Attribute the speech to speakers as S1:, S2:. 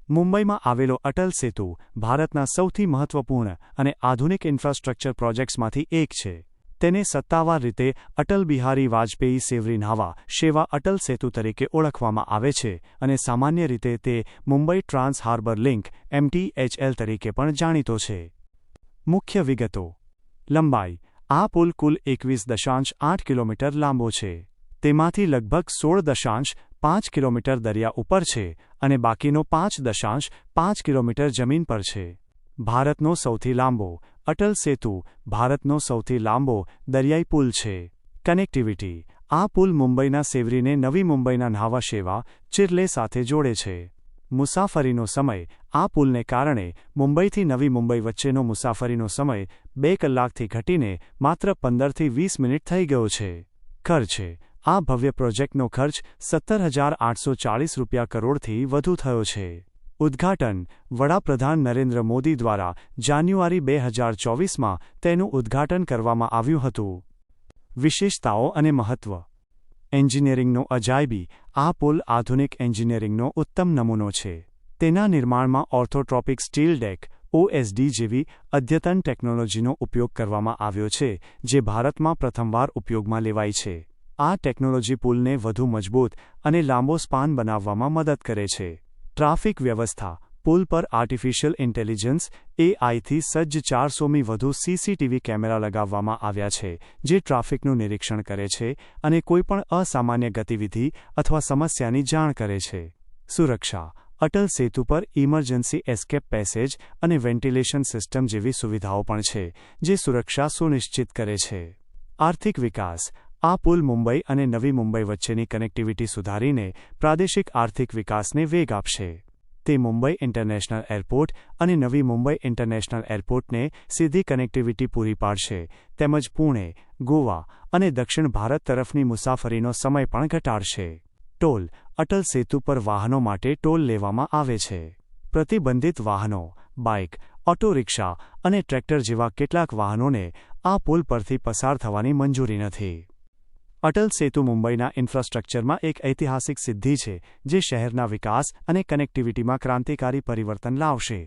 S1: મુંબઈમાં આવેલો અટલ સેતુ ભારતના સૌથી મહત્વપૂર્ણ અને આધુનિક ઇન્ફ્રાસ્ટ્રક્ચર પ્રોજેક્ટ્સમાંથી એક છે. તેને સત્તાવાર રીતે અટલ બિહારી વાજપેયી સેવરી ન્હાવા સેવા અટલ સેતુ તરીકે ઓળખવામાં આવે છે અને સામાન્ય રીતે તે Mumbai trans harbour link (MTHL) તરીકે પણ જાણીતો છે. મુખ્ય વિગતો. લંબાઈ. આ પુલ કુલ 21.8 કિલોમીટર લાંબો છે. તેમાંથી લગભગ 16.5 કિલોમીટર દરિયા ઉપર છે અને બાકીનો 5.5 કિલોમીટર જમીન પર છે. ભારતનો સૌથી લાંબો અટલ સેતુ ભારતનો સૌથી લાંબો દરિયાઈ પુલ છે. કનેક્ટિવિટી. આ પુલ મુંબઈના સેવરીને નવી મુંબઈના ન્હાવા સેવા ચિર્લે સાથે જોડે છે. મુસાફરીનો સમય. આ પુલને કારણે મુંબઈથી નવી મુંબઈ વચ્ચેનો મુસાફરીનો સમય 2 કલાકથી ઘટીને માત્ર 15થી 20 મિનિટ થઈ ગયો છે. ખર્ચ. આ ભવ્ય પ્રોજેક્ટનો ખર્ચ ₹17,840 કરોડથી વધુ થયો છે. ઉદ્ઘાટન. વડાપ્રધાન નરેન્દ્ર મોદી દ્વારા જાન્યુઆરી 2024માં તેનું ઉદ્ઘાટન કરવામાં આવ્યું હતું. વિશેષતાઓ અને મહત્વ. એન્જિનિયરિંગનો અજાયબી. આ પુલ આધુનિક એન્જિનિયરિંગનો ઉત્તમ નમૂનો છે. તેના નિર્માણમાં ઓર્થોટ્રોપિક સ્ટીલ ડેક (OSD) જેવી અદ્યતન ટેકનોલોજીનો ઉપયોગ કરવામાં આવ્યો છે જે ભારતમાં પ્રથમવાર ઉપયોગમાં લેવાઈ છે. આ ટેકનોલોજી પુલને વધુ મજબૂત અને લાંબો સ્પાન બનાવવામાં મદદ કરે છે. ટ્રાફિક વ્યવસ્થા. પુલ પર આર્ટિફિશિયલ ઇન્ટેલિજન્સ (AIથી સજ્જ 400મી વધુ CCTV કેમેરા લગાવવામાં આવ્યા છે જે ટ્રાફિકનું નિરીક્ષણ કરે છે અને કોઈપણ અસામાન્ય ગતિવિધિ અથવા સમસ્યાની જાણ કરે છે. સુરક્ષા. અટલ સેતુ પર ઇમરજન્સી એસ્કેપ પેસેજ અને વેન્ટિલેશન સિસ્ટમ જેવી સુવિધાઓ પણ છે જે સુરક્ષા સુનિશ્ચિત કરે છે. આર્થિક વિકાસ. આ પુલ મુંબઈ અને નવી મુંબઈ વચ્ચેની કનેક્ટિવિટી સુધારીને પ્રાદેશિક આર્થિક વિકાસને વેગ આપશે. તે મુંબઈ ઇન્ટરનેશનલ એરપોર્ટ અને નવી મુંબઈ ઇન્ટરનેશનલ એરપોર્ટને સીધી કનેક્ટિવિટી પૂરી પાડશે તેમજ પુણે, ગોવા અને દક્ષિણ ભારત તરફની મુસાફરીનો સમય પણ ઘટાડશે. ટોલ. અટલ સેતુ પર વાહનો માટે ટોલ લેવામાં આવે છે. પ્રતિબંધિત વાહનો. બાઇક, ઓટો રિક્ષા અને ટ્રેક્ટર જેવા કેટલાક વાહનોને આ પુલ પરથી પસાર થવાની મંજૂરી નથી. અટલ સેતુ મુંબઈના ઇન્ફ્રાસ્ટ્રક્ચરમાં એક ઐતિહાસિક સિદ્ધિ છે જે શહેરના વિકાસ અને કનેક્ટિવિટીમાં ક્રાંતિકારી પરિવર્તન લાવશે.